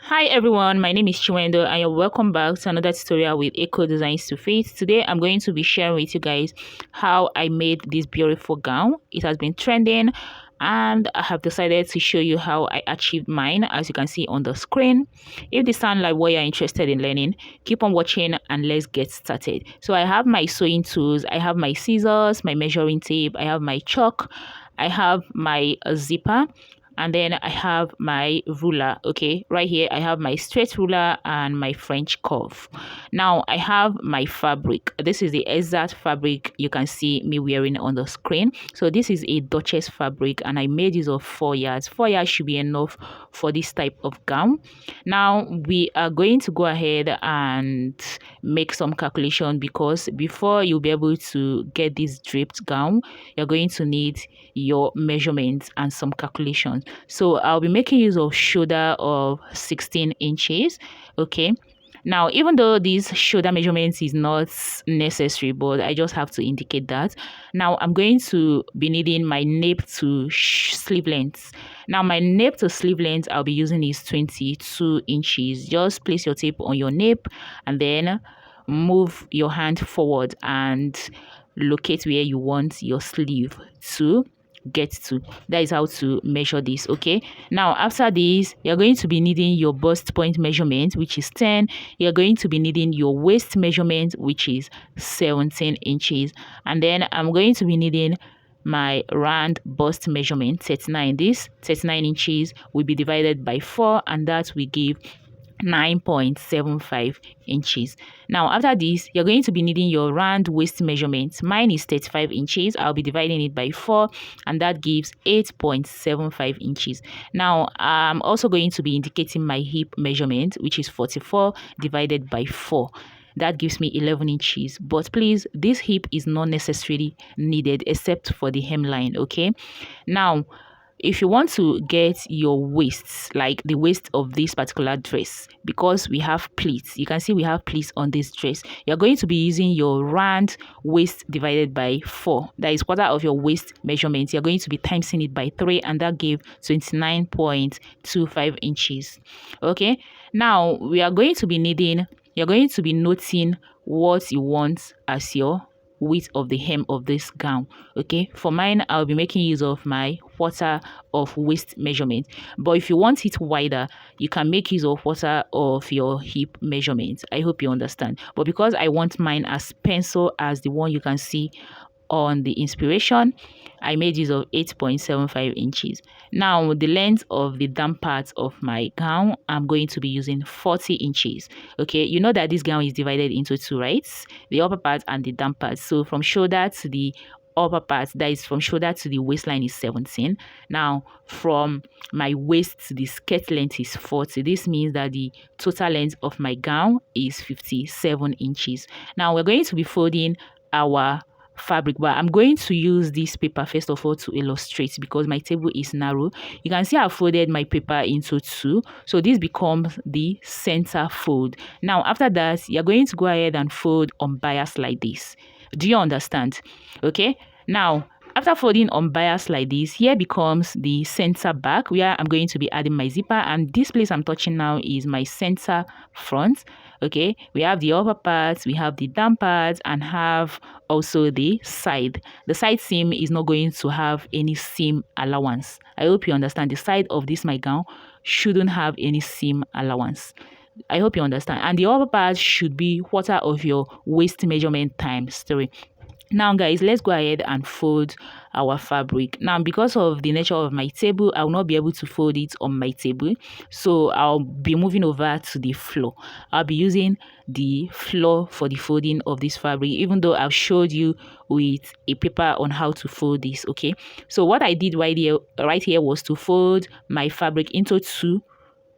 Hi everyone, my name is Chiwendo and you're welcome back to another tutorial with Eco Designs to Fit. Today I'm going to be sharing with you guys how I made this beautiful gown. It has been trending and I have decided to show you how I achieved mine, as you can see on the screen. If this sounds like what you're interested in learning, keep on watching and let's get started. So I have my sewing tools, I have my scissors, my measuring tape, I have my chalk, I have my zipper, and then I have my ruler. Okay, right here I have my straight ruler and my French curve. Now I have my fabric. This is the exact fabric you can see me wearing on the screen. So this is a Duchess fabric and I made use of 4 yards. 4 yards should be enough for this type of gown. Now we are going to go ahead and make some calculation, because before you'll be able to get this draped gown, you're going to need your measurements and some calculations. So I'll be making use of shoulder of 16 inches. Okay, now even though this shoulder measurements is not necessary, but I just have to indicate that. Now I'm going to be needing my nape to sleeve length. Now my nape to sleeve length I'll be using is 22 inches. Just place your tape on your nape and then move your hand forward and locate where you want your sleeve to get to. That is how to measure this. Okay, now after this you're going to be needing your bust point measurement, which is 10. You're going to be needing your waist measurement, which is 17 inches, and then I'm going to be needing my round bust measurement, 39. This 39 inches will be divided by 4 and that will give 9.75 inches. Now after this you're going to be needing your round waist measurement. Mine is 35 inches. I'll be dividing it by 4 and that gives 8.75 inches. Now I'm also going to be indicating my hip measurement, which is 44 divided by 4. That gives me 11 inches. But please, this hip is not necessarily needed except for the hemline. Okay, now if you want to get your waists, like the waist of this particular dress, because we have pleats, you can see we have pleats on this dress, you're going to be using your round waist divided by 4. That is quarter of your waist measurement. You're going to be timesing it by 3 and that gave 29.25 inches. Okay, now we are going to be needing, you're going to be noting what you want as your width of the hem of this gown. Okay, for mine I'll be making use of my quarter of waist measurement, but if you want it wider you can make use of quarter of your hip measurement. I hope you understand, but because I want mine as pencil as the one you can see on the inspiration, I made use of 8.75 inches. Now the length of the down part of my gown, I'm going to be using 40 inches. Okay, you know that this gown is divided into 2, right? The upper part and the down part. So from shoulder to the upper part, that is from shoulder to the waistline, is 17. Now from my waist to the skirt length is 40. This means that the total length of my gown is 57 inches. Now we're going to be folding our fabric, but I'm going to use this paper first of all to illustrate, because my table is narrow. You can see I folded my paper into 2, so this becomes the center fold. Now after that you're going to go ahead and fold on bias like this. Do you understand? Okay, now after folding on bias like this, here becomes the center back where I'm going to be adding my zipper, and this place I'm touching now is my center front. Okay, we have the upper part, we have the down part, and have also the side. The side seam is not going to have any seam allowance. I hope you understand. The side of this my gown shouldn't have any seam allowance. I hope you understand. And the upper part should be quarter of your waist measurement times 3. Now guys, let's go ahead and fold our fabric. Now because of the nature of my table, I will not be able to fold it on my table, so I'll be moving over to the floor. I'll be using the floor for the folding of this fabric, even though I've showed you with a paper on how to fold this. Okay, so what I did right here was to fold my fabric into 2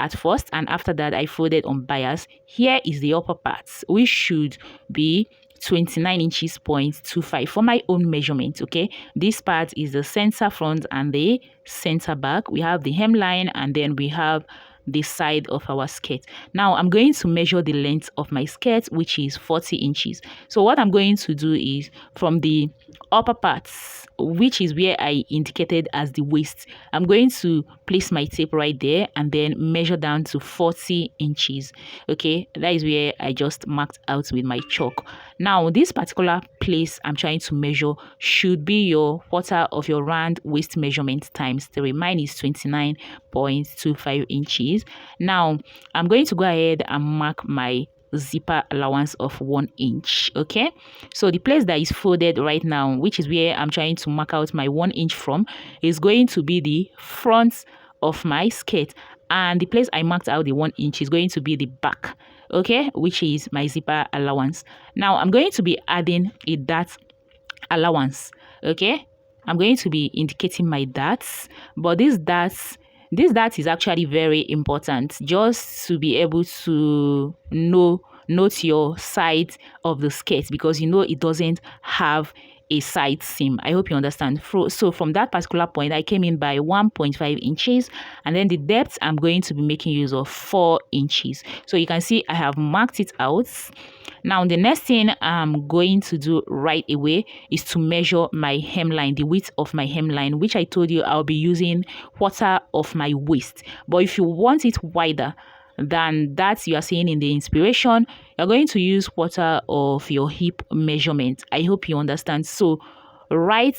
at first, and after that I folded on bias. Here is the upper part, which should be 29 inches 0.25 for my own measurement. Okay, this part is the center front and the center back. We have the hemline and then we have the side of our skirt. Now I'm going to measure the length of my skirt, which is 40 inches. So what I'm going to do is from the upper parts, which is where I indicated as the waist, I'm going to place my tape right there and then measure down to 40 inches. Okay, that is where I just marked out with my chalk. Now this particular place I'm trying to measure should be your quarter of your round waist measurement times 3. Mine is 29.25 inches. Now I'm going to go ahead and mark my zipper allowance of 1 inch. Okay, so the place that is folded right now, which is where I'm trying to mark out my 1 inch from, is going to be the front of my skirt, and the place I marked out the 1 inch is going to be the back, okay, which is my zipper allowance. Now I'm going to be adding a dart allowance. Okay, I'm going to be indicating my darts, but this dart is actually very important just to be able to note your side of the skirt, because it doesn't have a side seam. I hope you understand. So from that particular point, I came in by 1.5 inches, and then the depth I'm going to be making use of 4 inches. So you can see I have marked it out. Now the next thing I'm going to do right away is to measure my hemline, the width of my hemline, which I told you I'll be using quarter of my waist. But if you want it wider than that you are seeing in the inspiration, you're going to use quarter of your hip measurement. I hope you understand. So right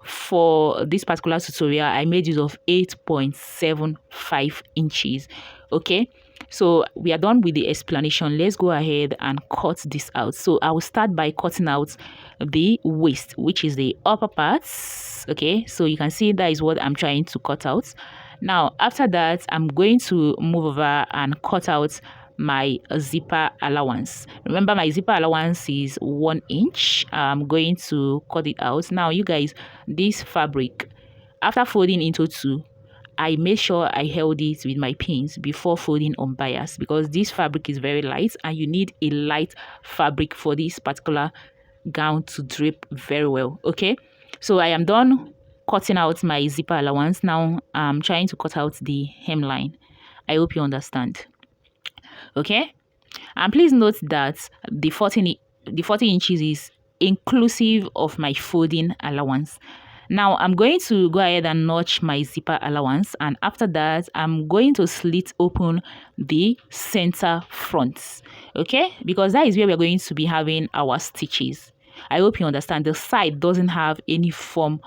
for this particular tutorial, I made use of 8.75 inches. Okay, so we are done with the explanation. Let's go ahead and cut this out. So I will start by cutting out the waist, which is the upper parts. Okay, so you can see that is what I'm trying to cut out. Now after that, I'm going to move over and cut out my zipper allowance. Remember, my zipper allowance is 1 inch. I'm going to cut it out. Now you guys, this fabric, after folding into 2, I made sure I held it with my pins before folding on bias, because this fabric is very light and you need a light fabric for this particular gown to drape very well. Okay, so I am done cutting out my zipper allowance. Now I'm trying to cut out the hemline. I hope you understand. Okay, and please note that the 40 inches is inclusive of my folding allowance. Now I'm going to go ahead and notch my zipper allowance, and after that I'm going to slit open the center front, okay, because that is where we're going to be having our stitches. I hope you understand. The side doesn't have any form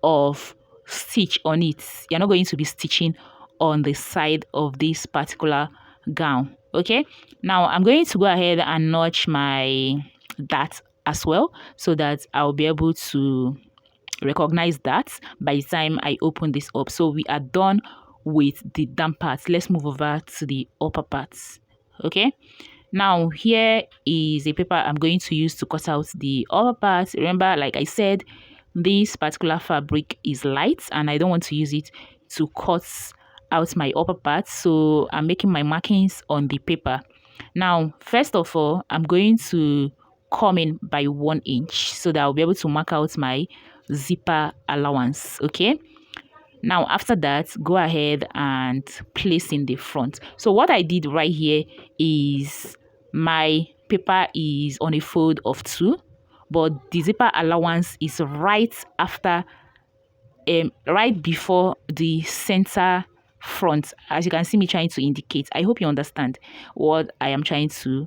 of stitch on it. You're not going to be stitching on the side of this particular gown. Okay, now I'm going to go ahead and notch my dart as well, so that I'll be able to recognize that by the time I open this up. So we are done with the down parts. Let's move over to the upper parts. Okay, now here is a paper I'm going to use to cut out the upper parts. Remember, like I said, this particular fabric is light and I don't want to use it to cut out my upper parts, so I'm making my markings on the paper. Now first of all, I'm going to come in by 1 inch so that I'll be able to mark out my zipper allowance. Okay, now after that, go ahead and place in the front. So what I did right here is my paper is on a fold of 2, but the zipper allowance is right after right before the center front, as you can see me trying to indicate. I hope you understand what I am trying to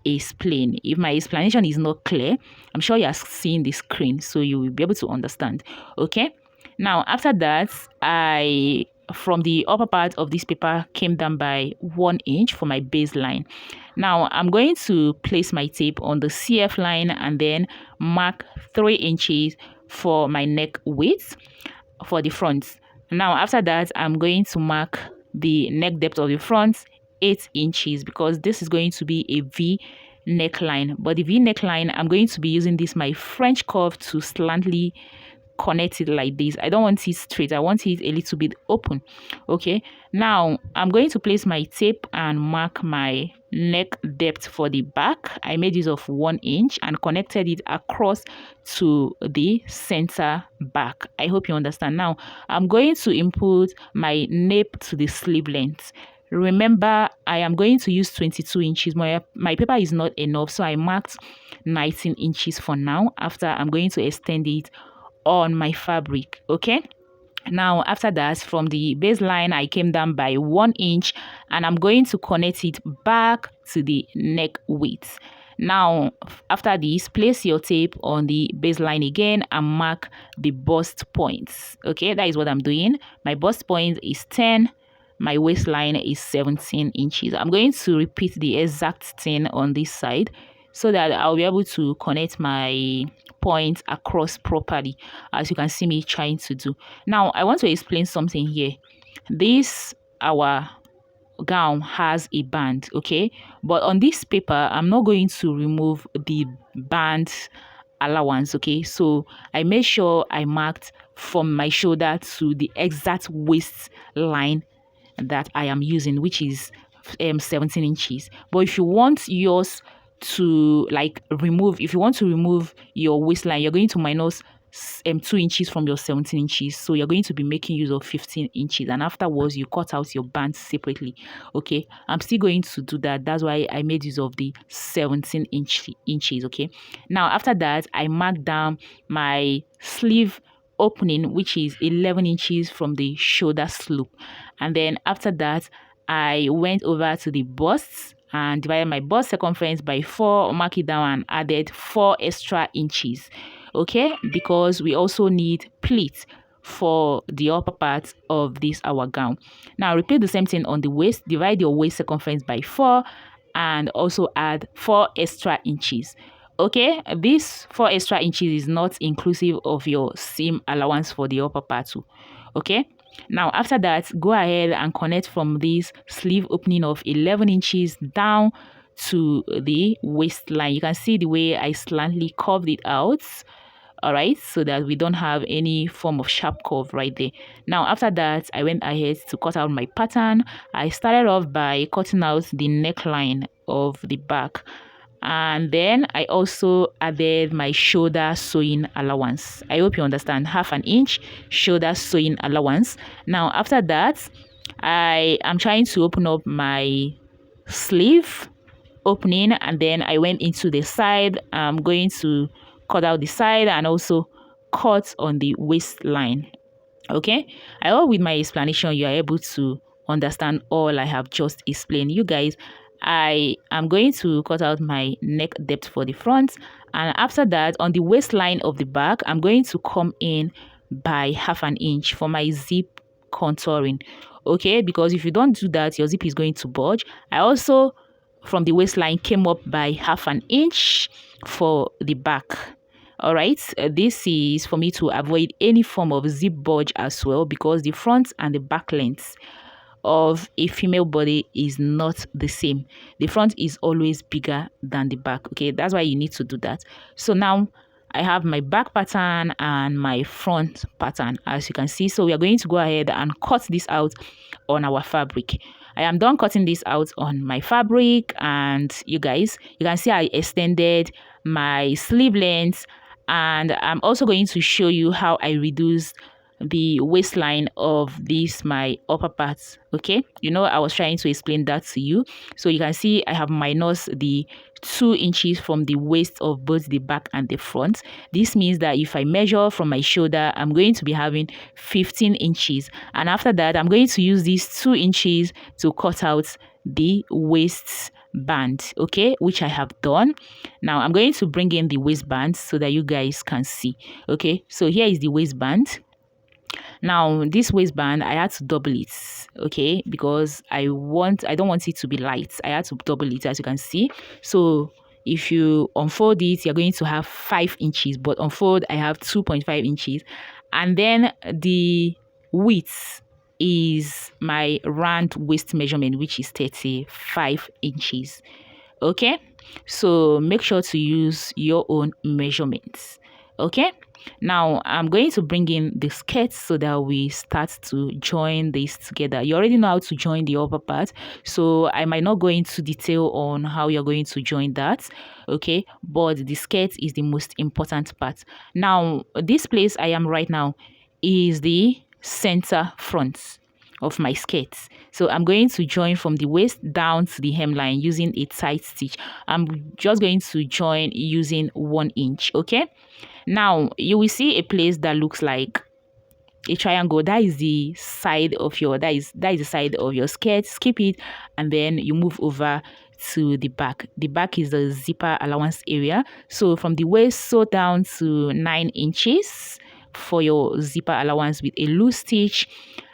explain. If my explanation is not clear, I'm sure you are seeing the screen, so you will be able to understand. Okay, now after that, I from the upper part of this paper came down by 1 inch for my baseline. Now I'm going to place my tape on the CF line and then mark 3 inches for my neck width for the front. Now after that, I'm going to mark the neck depth of the front 8 inches, because this is going to be a V neckline. But the V neckline, I'm going to be using this my French curve to slightly connect it like this. I don't want it straight, I want it a little bit open. Okay, now I'm going to place my tape and mark my neck depth for the back. I made use of 1 inch and connected it across to the center back. I hope you understand. Now I'm going to input my nape to the sleeve length. Remember, I am going to use 22 inches. My paper is not enough, so I marked 19 inches for now. After, I'm going to extend it on my fabric. Okay. Now, after that, from the baseline, I came down by 1 inch, and I'm going to connect it back to the neck width. Now, after this, place your tape on the baseline again and mark the bust points. Okay, that is what I'm doing. My bust point is 10. My waistline is 17 inches. I'm going to repeat the exact thing on this side so that I'll be able to connect my points across properly, as you can see me trying to do. Now, I want to explain something here. This, our gown has a band, okay? But on this paper, I'm not going to remove the band allowance, okay? So I made sure I marked from my shoulder to the exact waist line that I am using, which is 17 inches. But if you want yours to like remove, if you want to remove your waistline, you're going to minus 2 inches from your 17 inches, so you're going to be making use of 15 inches, and afterwards you cut out your band separately. Okay, I'm still going to do that. That's why I made use of the 17 inches. Okay, now after that, I marked down my sleeve opening, which is 11 inches from the shoulder slope, and then after that I went over to the bust and divided my bust circumference by 4, mark it down, and added 4 extra inches. Okay, because we also need pleats for the upper part of this our gown. Now repeat the same thing on the waist. Divide your waist circumference by 4 and also add 4 extra inches. Okay, this 4 extra inches is not inclusive of your seam allowance for the upper part too. Okay, now after that, go ahead and connect from this sleeve opening of 11 inches down to the waistline. You can see the way I slightly curved it out, all right, so that we don't have any form of sharp curve right there. Now after that, I went ahead to cut out my pattern. I started off by cutting out the neckline of the back, and then I also added my shoulder sewing allowance. I hope you understand, 1/2 inch shoulder sewing allowance. Now after that, I am trying to open up my sleeve opening, and then I went into the side. I'm going to cut out the side and also cut on the waistline. Okay, I hope with my explanation you are able to understand all I have just explained. You guys, I am going to cut out my neck depth for the front, and after that, on the waistline of the back, I'm going to come in by 1/2 inch for my zip contouring. Okay, because if you don't do that, your zip is going to bulge. I also, from the waistline, came up by 1/2 inch for the back. All right, this is for me to avoid any form of zip bulge as well, because the front and the back lengths of a female body is not the same. The front is always bigger than the back. Okay, that's why you need to do that. So now I have my back pattern and my front pattern, as you can see. So we are going to go ahead and cut this out on our fabric. I am done cutting this out on my fabric, and you guys, you can see I extended my sleeve length, and I'm also going to show you how I reduced the waistline of this my upper parts. Okay, you know, I was trying to explain that to you. So you can see I have minus the 2 inches from the waist of both the back and the front. This means that if I measure from my shoulder, I'm going to be having 15 inches, and after that I'm going to use these 2 inches to cut out the waist band, okay, which I have done. Now I'm going to bring in the waistband so that you guys can see. Okay, so here is the waistband. Now this waistband, I had to double it, okay, because I don't want it to be light. I had to double it, as you can see. So if you unfold it, you're going to have 5 inches, but unfold, I have 2.5 inches, and then the width is my round waist measurement, which is 35 inches. Okay, so make sure to use your own measurements. Okay, now I'm going to bring in the skirt so that we start to join this together. You already know how to join the upper part, so I might not go into detail on how you're going to join that. Okay, but the skirt is the most important part. Now this place I am right now is the center front. of my skirt. So I'm going to join from the waist down to the hemline using a tight stitch. I'm just going to join using 1 inch. Okay, now you will see a place that looks like a triangle. That is the side of your that is the side of your skirt. Skip it, and then you move over to the back. The back is the zipper allowance area. So from the waist sew down to 9 inches for your zipper allowance with a loose stitch,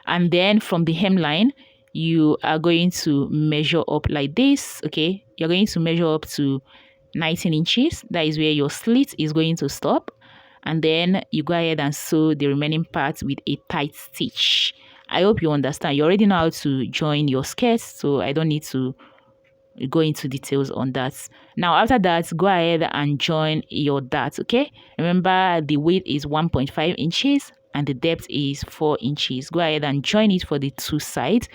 and then from the hemline you are going to measure up like this. Okay, you're going to measure up to 19 inches. That is where your slit is going to stop, and then you go ahead and sew the remaining part with a tight stitch. I hope you understand. You already know how to join your skirts, so I don't need to go into details on that. Now after that, go ahead and join your dart. Okay, remember the width is 1.5 inches and the depth is 4 inches. Go ahead and join it for the 2 sides,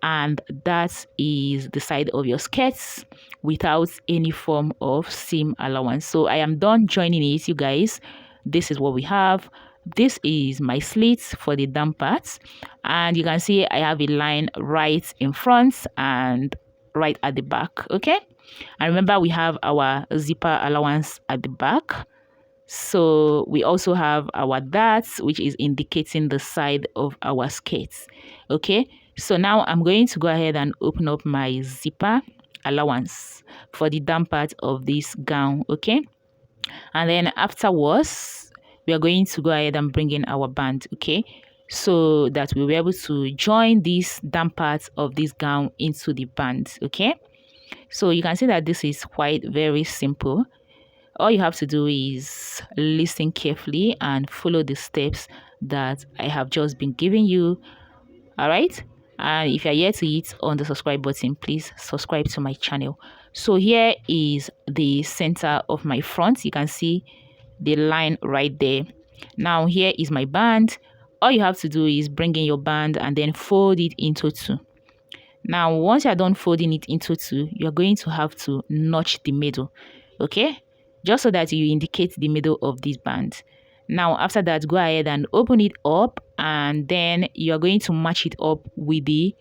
and that is the side of your skirts without any form of seam allowance. So I am done joining it, you guys. This is what we have. This is my slits for the down parts, and you can see I have a line right in front and right at the back. Okay, and remember we have our zipper allowance at the back. So we also have our darts, which is indicating the side of our skirts. Okay, so now I'm going to go ahead and open up my zipper allowance for the down part of this gown. Okay, and then afterwards we are going to go ahead and bring in our band. Okay, so that we'll be able to join this down part of this gown into the band. Okay, so you can see that this is quite very simple. All you have to do is listen carefully and follow the steps that I have just been giving you. All right, and if you're yet to hit on the subscribe button, please subscribe to my channel. So here is the center of my front. You can see the line right there. Now here is my band. All you have to do is bring in your band and then fold it into 2. Now once you're done folding it into 2, you're going to have to notch the middle. Okay, just so that you indicate the middle of this band. Now after that, go ahead and open it up, and then you're going to match it up with the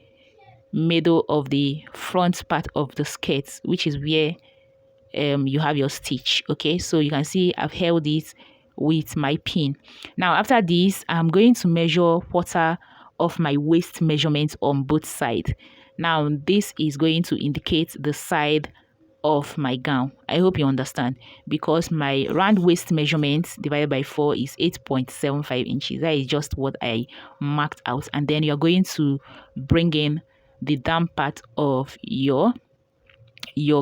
middle of the front part of the skirt, which is where you have your stitch. Okay, so you can see I've held it with my pin. Now after this, I'm going to measure 1/4 of my waist measurement on both sides. Now this is going to indicate the side of my gown. I hope you understand, because my round waist measurement divided by 4 is 8.75 inches. That is just what I marked out. And then you're going to bring in the down part of your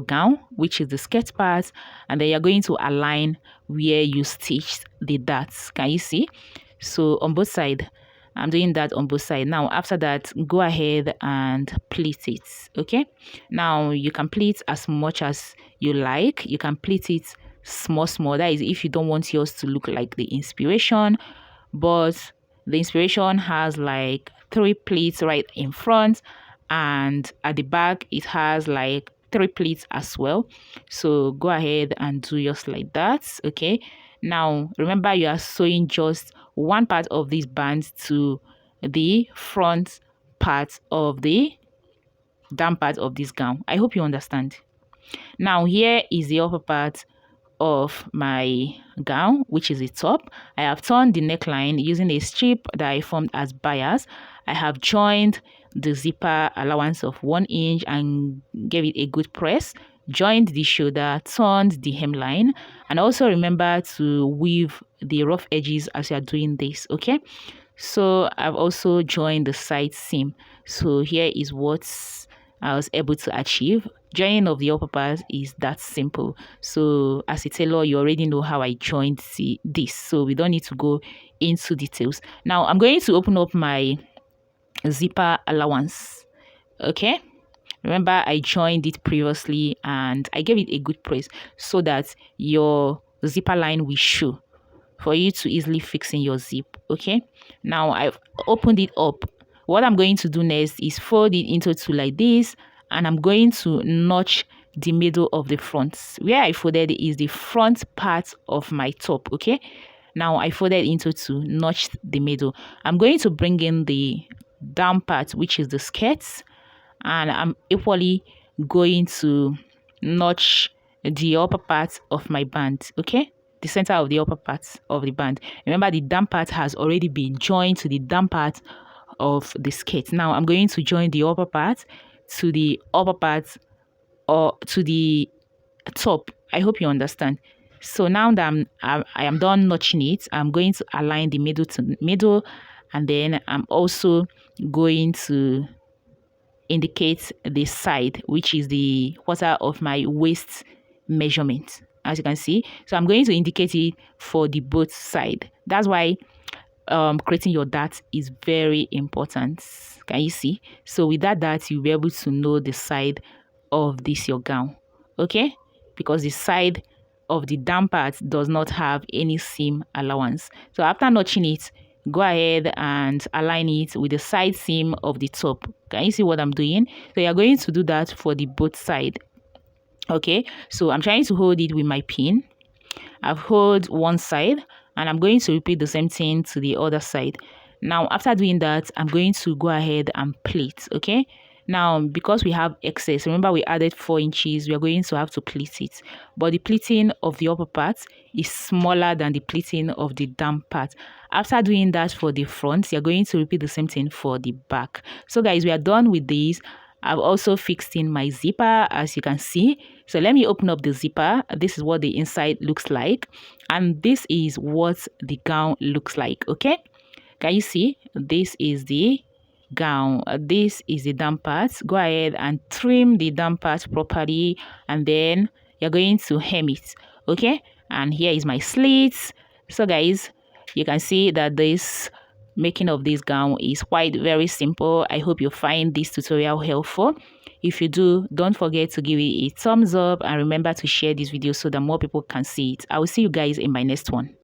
gown, which is the skirt part, and then you're going to align where you stitched the darts. Can you see? So on both sides, I'm doing that on both sides. Now after that, go ahead and pleat it. Okay, now you can pleat as much as you like. You can pleat it small. That is if you don't want yours to look like the inspiration, but the inspiration has like 3 pleats right in front, and at the back it has like 3 pleats as well. So go ahead and do just like that. Okay, now remember you are sewing just one part of this band to the front part of the down part of this gown. I hope you understand. Now here is the upper part of my gown, which is the top. I have turned the neckline using a strip that I formed as bias. I have joined the zipper allowance of 1 inch and gave it a good press, joined the shoulder, turned the hemline, and also remember to weave the rough edges as you are doing this. Okay, so I've also joined the side seam. So here is what I was able to achieve. Joining of the upper part is that simple. So as a tailor, you already know how I joined this, so we don't need to go into details. Now I'm going to open up my zipper allowance. Okay, remember I joined it previously and I gave it a good press so that your zipper line will show for you to easily fix in your zip. Okay, now I've opened it up. What I'm going to do next is fold it into 2 like this, and I'm going to notch the middle of the front. Where I folded is the front part of my top. Okay, now I folded into 2, notched the middle. I'm going to bring in the down part, which is the skirts, and I'm equally going to notch the upper part of my band, okay? The center of the upper part of the band. Remember, the down part has already been joined to the down part of the skirt. Now I'm going to join the upper part to the upper part, or to the top. I hope you understand. So now that I am done notching it, I'm going to align the middle to middle, and then I'm also going to indicate the side, which is the quarter of my waist measurement, as you can see. So I'm going to indicate it for the both side. That's why creating your dart is very important. Can you see? So with that dart, you'll be able to know the side of this your gown, okay? Because the side of the down part does not have any seam allowance. So after notching it, go ahead and align it with the side seam of the top. Can you see what I'm doing? So you're going to do that for the both side, okay? So I'm trying to hold it with my pin. I've held one side, and I'm going to repeat the same thing to the other side. Now after doing that, I'm going to go ahead and plait, okay? Now, because we have excess, remember we added 4 inches, we are going to have to pleat it. But the pleating of the upper part is smaller than the pleating of the down part. After doing that for the front, you're going to repeat the same thing for the back. So guys, we are done with this. I've also fixed in my zipper, as you can see. So let me open up the zipper. This is what the inside looks like. And this is what the gown looks like, okay? Can you see? This is the gown. This is the down part. Go ahead and trim the down part properly, and then you're going to hem it, okay? And here is my slits. So guys, you can see that this making of this gown is quite very simple. I hope you find this tutorial helpful. If you do, don't forget to give it a thumbs up, and remember to share this video so that more people can see it. I will see you guys in my next one.